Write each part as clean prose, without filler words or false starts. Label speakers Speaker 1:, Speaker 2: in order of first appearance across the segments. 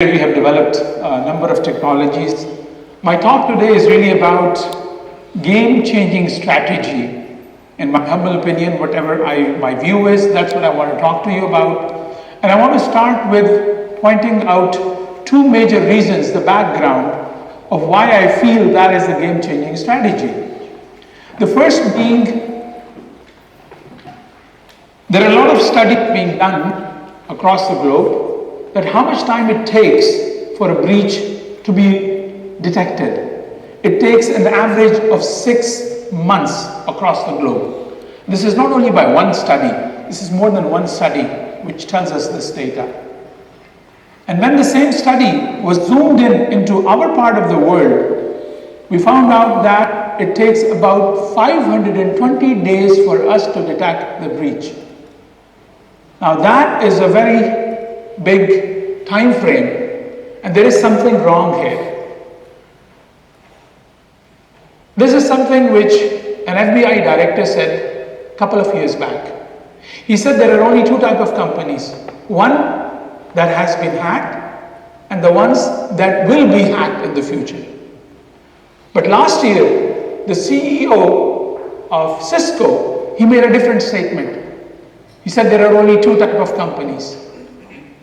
Speaker 1: We have developed a number of technologies. My talk today is really about game-changing strategy. In my humble opinion, whatever my view is, that's what I want to talk to you about. And I want to start with pointing out two major reasons, the background of why I feel that is a game-changing strategy. The first being, there are a lot of studies being done across the globe that how much time it takes for a breach to be detected. It takes an average of 6 months across the globe. This is not only by one study, this is more than one study which tells us this data. And when the same study was zoomed into our part of the world, we found out that it takes about 520 days for us to detect the breach. Now that is a very big time frame, and there is something wrong here. This is something which an FBI director said a couple of years back. He said there are only two types of companies. One that has been hacked and the ones that will be hacked in the future. But last year, the CEO of Cisco, he made a different statement. He said there are only two types of companies.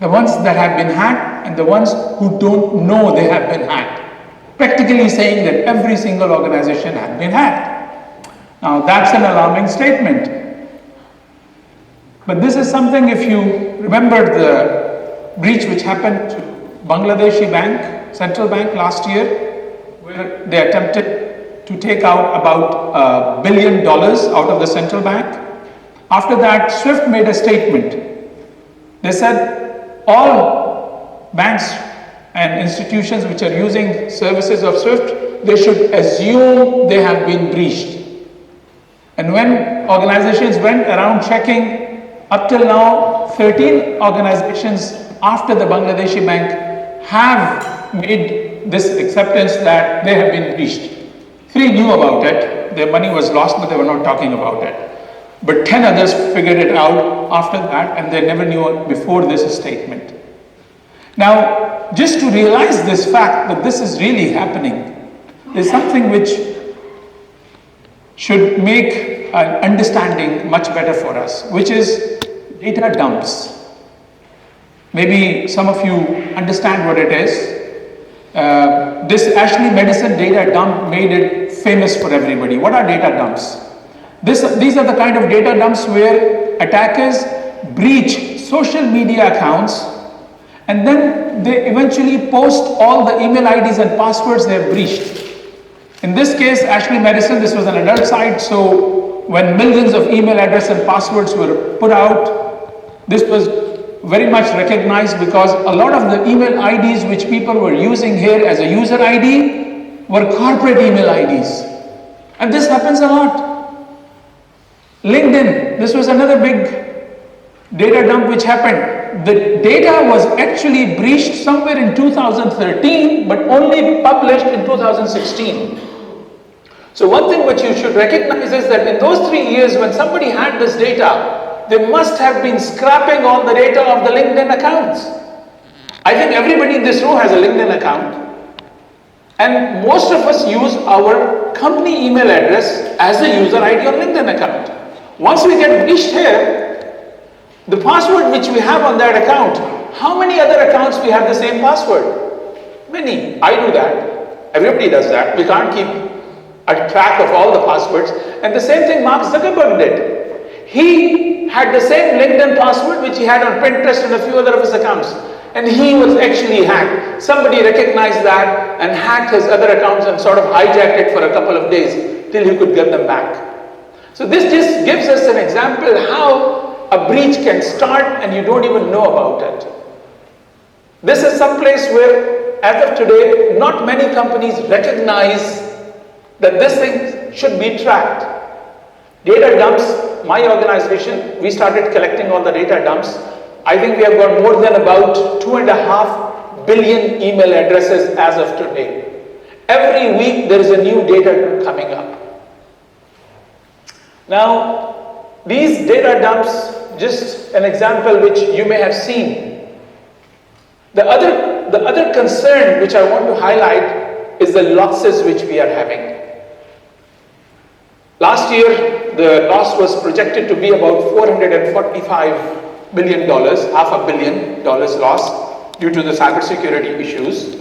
Speaker 1: The ones that have been hacked and the ones who don't know they have been hacked. Practically saying that every single organization has been hacked. Now that's an alarming statement. But this is something, if you remember the breach which happened to Bangladeshi Bank, Central Bank last year, where they attempted to take out about $1 billion out of the central bank. After that, SWIFT made a statement. They said, all banks and institutions which are using services of SWIFT, they should assume they have been breached. And when organizations went around checking, up till now, 13 organizations after the Bangladeshi bank have made this acceptance that they have been breached. 3 knew about it, their money was lost, but they were not talking about it. But 10 others figured it out after that, and they never knew before this statement. Now, just to realize this fact that this is really happening, there's something which should make understanding much better for us, which is data dumps. Maybe some of you understand what it is. This Ashley Madison data dump made it famous for everybody. What are data dumps? These are the kind of data dumps where attackers breach social media accounts and then they eventually post all the email IDs and passwords they have breached. In this case, Ashley Madison, this was an adult site, so when millions of email addresses and passwords were put out, this was very much recognized because a lot of the email IDs which people were using here as a user ID were corporate email IDs. And this happens a lot. LinkedIn, this was another big data dump which happened. The data was actually breached somewhere in 2013, but only published in 2016. So one thing which you should recognize is that in those 3 years when somebody had this data, they must have been scrapping all the data of the LinkedIn accounts. I think everybody in this room has a LinkedIn account. And most of us use our company email address as a user ID on LinkedIn account. Once we get breached here, the password which we have on that account, how many other accounts we have the same password? Many. I do that. Everybody does that. We can't keep a track of all the passwords. And the same thing Mark Zuckerberg did. He had the same LinkedIn password which he had on Pinterest and a few other of his accounts. And he was actually hacked. Somebody recognized that and hacked his other accounts and sort of hijacked it for a couple of days till he could get them back. So this just gives us an example how a breach can start and you don't even know about it. This is some place where, as of today, not many companies recognize that this thing should be tracked. Data dumps, my organization, we started collecting all the data dumps. I think we have got more than about 2.5 billion email addresses as of today. Every week there is a new data coming up. Now, these data dumps, just an example which you may have seen. The other concern which I want to highlight is the losses which we are having. Last year, the loss was projected to be about $445 billion, $500 million loss due to the cybersecurity issues.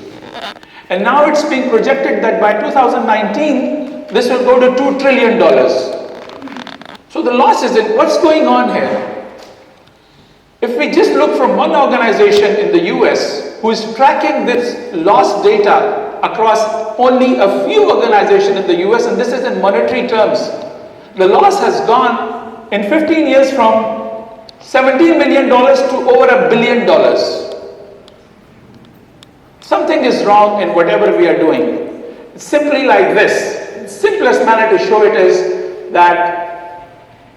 Speaker 1: And now it's being projected that by 2019, this will go to $2 trillion. So the loss is in, what's going on here? If we just look from one organization in the US who is tracking this loss data across only a few organizations in the US, and this is in monetary terms, the loss has gone in 15 years from $17 million to over $1 billion. Something is wrong in whatever we are doing. It's simply like this. The simplest manner to show it is that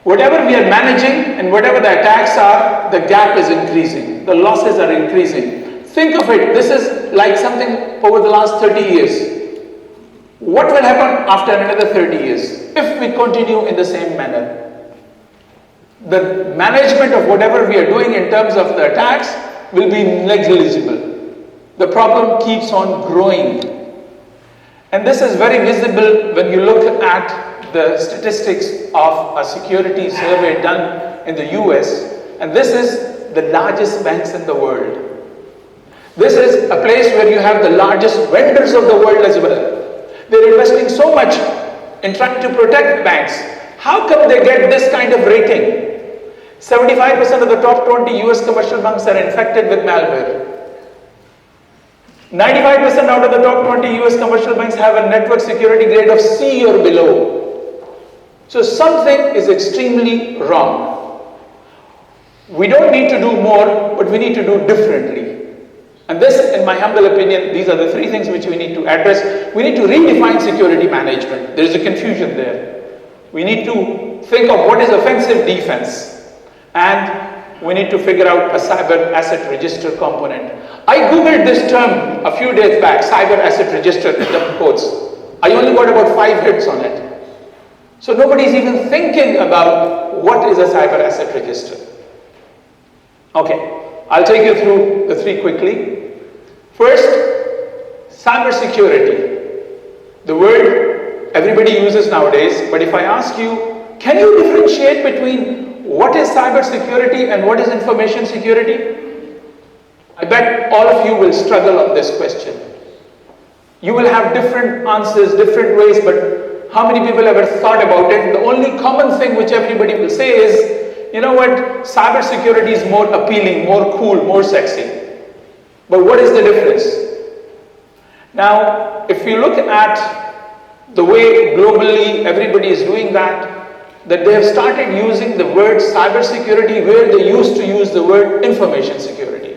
Speaker 1: whatever we are managing and whatever the attacks are, the gap is increasing. The losses are increasing. Think of it, this is like something over the last 30 years. What will happen after another 30 years if we continue in the same manner? The management of whatever we are doing in terms of the attacks will be negligible. The problem keeps on growing. And this is very visible when you look at the statistics of a security survey done in the US, and this is the largest banks in the world. This is a place where you have the largest vendors of the world as well. They're investing so much in trying to protect banks. How come they get this kind of rating? 75% of the top 20 US commercial banks are infected with malware. 95% out of the top 20 US commercial banks have a network security grade of C or below. So something is extremely wrong. We don't need to do more, but we need to do differently. And this, in my humble opinion, these are the three things which we need to address. We need to redefine security management. There is a confusion there. We need to think of what is offensive defense. And we need to figure out a cyber asset register component. I googled this term a few days back, cyber asset register in the quotes. I only got about 5 hits on it. So nobody's even thinking about what is a cyber asset register. Okay, I'll take you through the three quickly. First, cyber security. The word everybody uses nowadays, but if I ask you, can you differentiate between what is cyber security and what is information security? I bet all of you will struggle on this question. You will have different answers, different ways, but how many people ever thought about it? The only common thing which everybody will say is, you know what, cyber security is more appealing, more cool, more sexy. But what is the difference? Now, if you look at the way globally everybody is doing that they have started using the word cyber security where they used to use the word information security.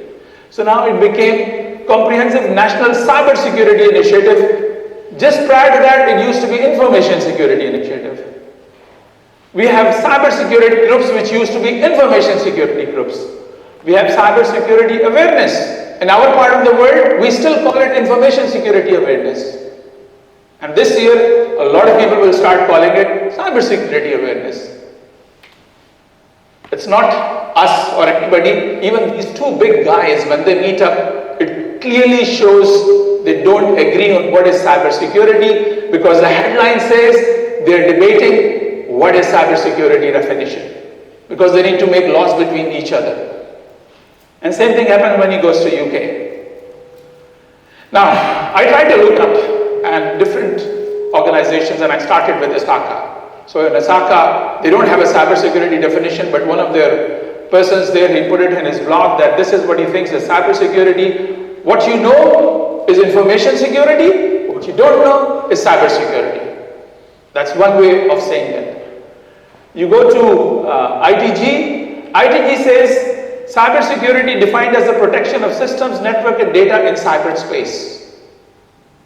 Speaker 1: So now it became Comprehensive National Cyber Security Initiative. Just prior to that, it used to be Information Security Initiative. We have cyber security groups which used to be information security groups. We have cyber security awareness. In our part of the world, we still call it information security awareness. And this year, a lot of people will start calling it cyber security awareness. It's not us or anybody, even these two big guys, when they meet up, it clearly shows they don't agree on what is cyber security, because the headline says they're debating what is cyber security definition, because they need to make laws between each other. And same thing happened when he goes to UK. Now, I tried to look up and different organizations, and I started with ISACA. So in ISACA, they don't have a cybersecurity definition, but one of their persons there, he put it in his blog that this is what he thinks is cybersecurity. What you know is information security, what you don't know is cybersecurity. That's one way of saying it. You go to ITG. ITG says cybersecurity defined as the protection of systems, network, and data in cyberspace.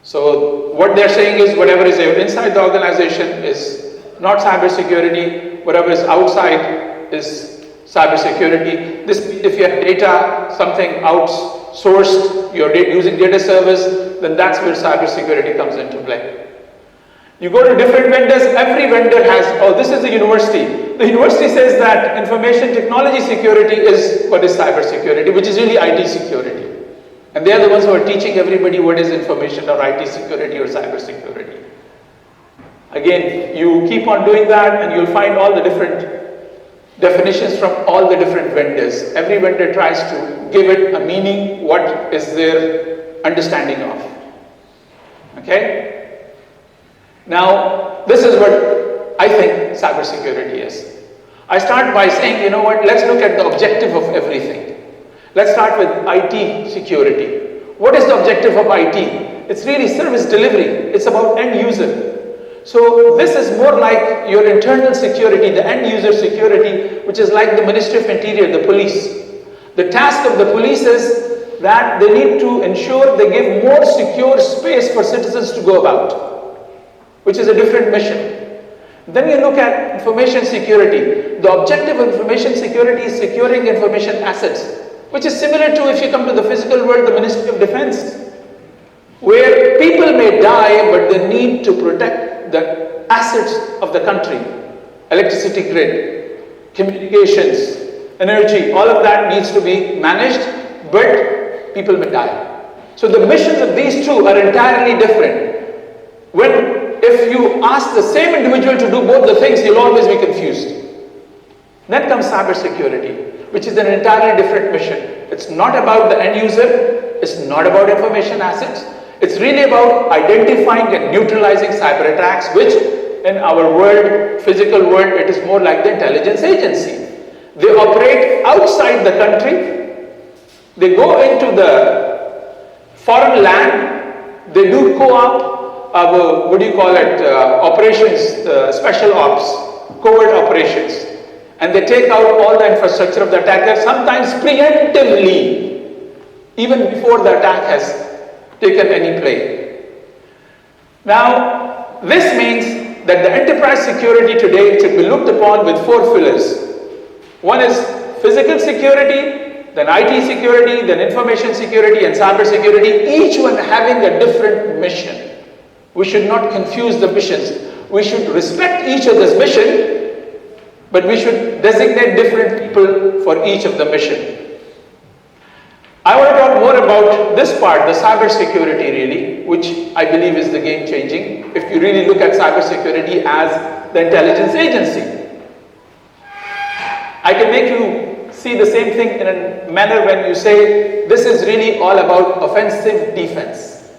Speaker 1: So what they're saying is whatever is inside the organization is not cybersecurity, whatever is outside is cybersecurity. This means if you have data, something outsourced, you're using data service, then that's where cybersecurity comes into play. You go to different vendors, every vendor has, oh, this is the university. The university says that information technology security is what is cybersecurity, which is really IT security. And they are the ones who are teaching everybody what is information or IT security or cyber security. Again, you keep on doing that and you'll find all the different definitions from all the different vendors. Every vendor tries to give it a meaning, what is their understanding of. Okay? Now, this is what I think cybersecurity is. I start by saying, you know what, let's look at the objective of everything. Let's start with IT security. What is the objective of IT? It's really service delivery. It's about end user. So this is more like your internal security, the end user security, which is like the Ministry of Interior, the police. The task of the police is that they need to ensure they give more secure space for citizens to go about, which is a different mission. Then you look at information security. The objective of information security is securing information assets, which is similar to, if you come to the physical world, the Ministry of Defense, where people may die, but they need to protect the assets of the country. Electricity grid, communications, energy, all of that needs to be managed, but people may die. So the missions of these two are entirely different. If you ask the same individual to do both the things, he'll always be confused. Then comes cybersecurity, which is an entirely different mission. It's not about the end user, it's not about information assets. It's really about identifying and neutralizing cyber attacks, which in our world, physical world, it is more like the intelligence agency. They operate outside the country. They go into the foreign land. They do co-op, operations, special ops, covert operations. And they take out all the infrastructure of the attacker, sometimes preemptively, even before the attack has taken any play. Now, this means that the enterprise security today should be looked upon with 4 pillars. One is physical security, then IT security, then information security and cyber security, each one having a different mission. We should not confuse the missions. We should respect each other's mission, but we should designate different people for each of the mission. I want to talk more about this part, the cyber security really, which I believe is the game changing if you really look at cyber security as the intelligence agency. I can make you see the same thing in a manner when you say this is really all about offensive defense.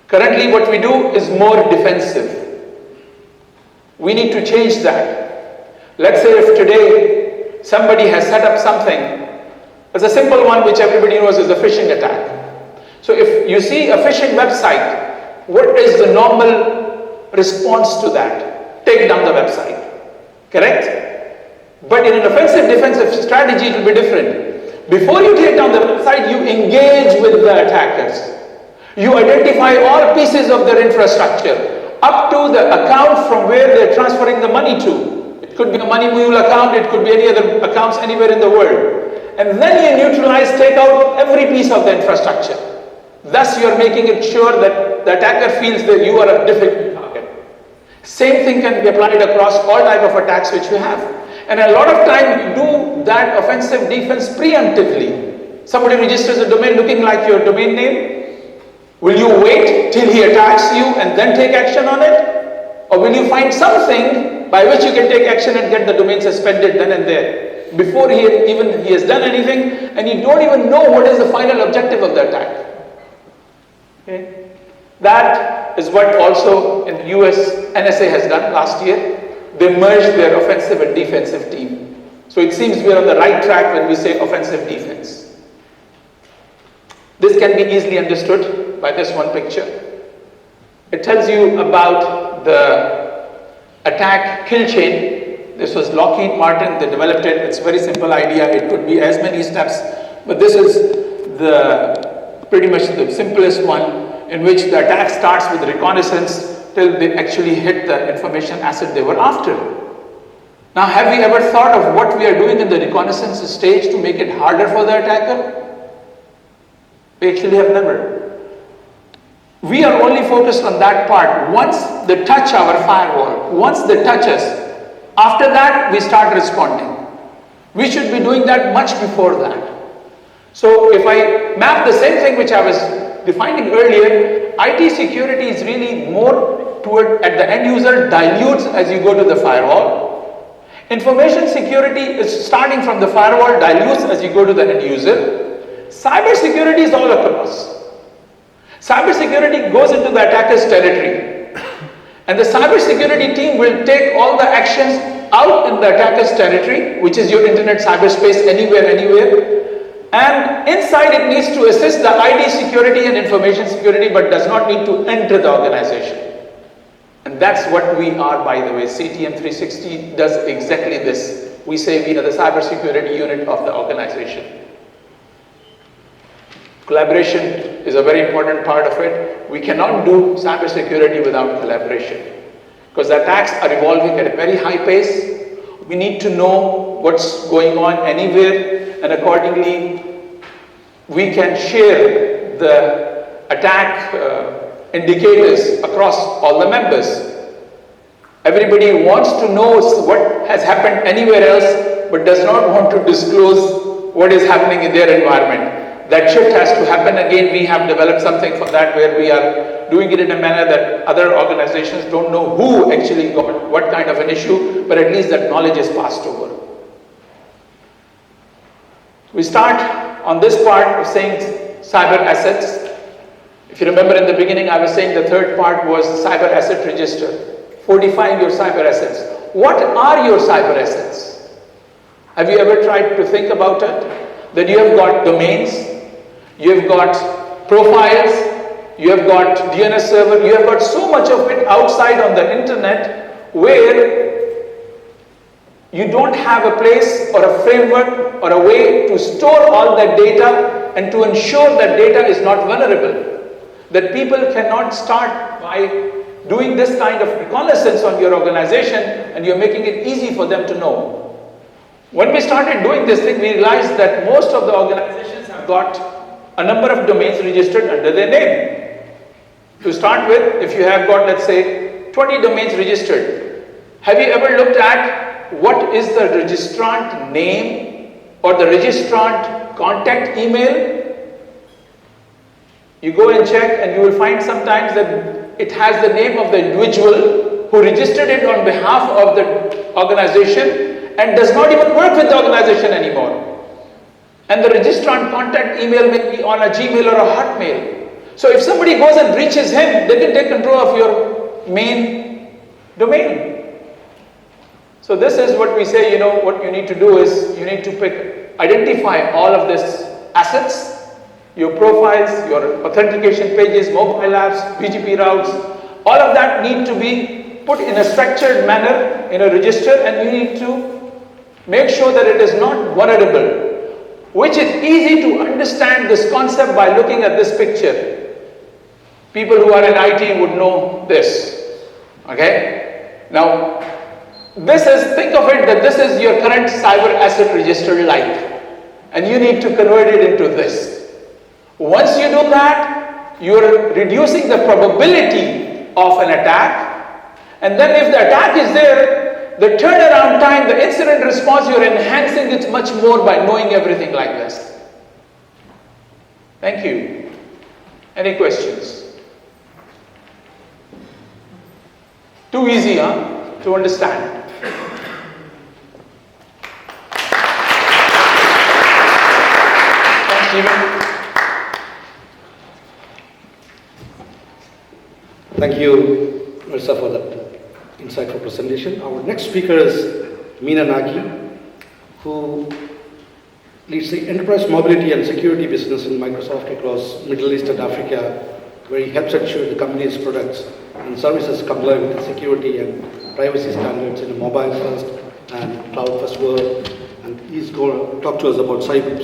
Speaker 1: Currently what we do is more defensive. We need to change that. Let's say if today somebody has set up something. It's a simple one which everybody knows is a phishing attack. So if you see a phishing website, what is the normal response to that? Take down the website. Correct? But in an offensive defensive strategy, it will be different. Before you take down the website, you engage with the attackers. You identify all pieces of their infrastructure, up to the account from where they're transferring the money to. It could be a money mule account, it could be any other accounts anywhere in the world. And then you neutralize, take out every piece of the infrastructure. Thus you are making it sure that the attacker feels that you are a difficult target. Same thing can be applied across all type of attacks which you have. And a lot of time you do that offensive defense preemptively. Somebody registers a domain looking like your domain name. Will you wait till he attacks you and then take action on it? Or will you find something by which you can take action and get the domain suspended then and there? Before he has done anything, and you don't even know what is the final objective of the attack. Okay? That is what also in the US NSA has done last year. They merged their offensive and defensive team. So it seems we are on the right track when we say offensive defense. This can be easily understood by this one picture. It tells you about the attack kill chain. This was Lockheed Martin, they developed it. It's a very simple idea. It could be as many steps, but this is pretty much the simplest one, in which the attack starts with reconnaissance till they actually hit the information asset they were after. Now, have we ever thought of what we are doing in the reconnaissance stage to make it harder for the attacker? We actually have never. We are only focused on that part. Once they touch our firewall, once they touch us, after that we start responding. We should be doing that much before that. So if I map the same thing which I was defining earlier, IT security is really more toward at the end user, dilutes as you go to the firewall. Information security is starting from the firewall, dilutes as you go to the end user. Cyber security is all across. Cyber security goes into the attacker's territory. And the cyber security team will take all the actions out in the attacker's territory, which is your internet cyberspace anywhere. And inside it needs to assist the ID security and information security, but does not need to enter the organization. And that's what we are, by the way. CTM 360 does exactly this. We say we are the cyber security unit of the organization. Collaboration is a very important part of it. We cannot do cyber security without collaboration, because the attacks are evolving at a very high pace. We need to know what's going on anywhere, and accordingly we can share the attack indicators across all the members. Everybody wants to know what has happened anywhere else, but does not want to disclose what is happening in their environment. That shift has to happen again. We have developed something for that, where we are doing it in a manner that other organizations don't know who actually got what kind of an issue, but at least that knowledge is passed over. We start on this part of saying cyber assets. If you remember in the beginning, I was saying the third part was cyber asset register. Fortifying your cyber assets. What are your cyber assets? Have you ever tried to think about it? That you have got domains, you have got profiles, you have got DNS server, you have got so much of it outside on the internet where you don't have a place or a framework or a way to store all that data and to ensure that data is not vulnerable. That people cannot start by doing this kind of reconnaissance on your organization, and you're making it easy for them to know. When we started doing this thing, we realized that most of the organizations have got a number of domains registered under their name. To start with, if you have got, let's say, 20 domains registered, have you ever looked at what is the registrant name or the registrant contact email? You go and check, and you will find sometimes that it has the name of the individual who registered it on behalf of the organization and does not even work with the organization anymore. And the registrant contact email may be on a Gmail or a Hotmail. So if somebody goes and reaches him, they can take control of your main domain. So this is what we say, what you need to do is you need to identify all of these assets, your profiles, your authentication pages, mobile apps, BGP routes, all of that need to be put in a structured manner in a register, and you need to make sure that it is not vulnerable, which is easy to understand this concept by looking at this picture. People who are in IT would know this. Okay? Now, think of it that this is your current cyber asset register like, and you need to convert it into this. Once you do that, you are reducing the probability of an attack, and then if the attack is there, the turnaround time, the incident response, you're enhancing it much more by knowing everything like this. Thank you. Any questions? Too easy, to understand. Thanks, Stephen.
Speaker 2: Thank you, Mirza, for that insightful presentation. Our next speaker is Meena Nagi, who leads the enterprise mobility and security business in Microsoft across Middle East and Africa, where he helps ensure the company's products and services comply with the security and privacy standards in a mobile-first and cloud-first world. And he's going to talk to us about cyber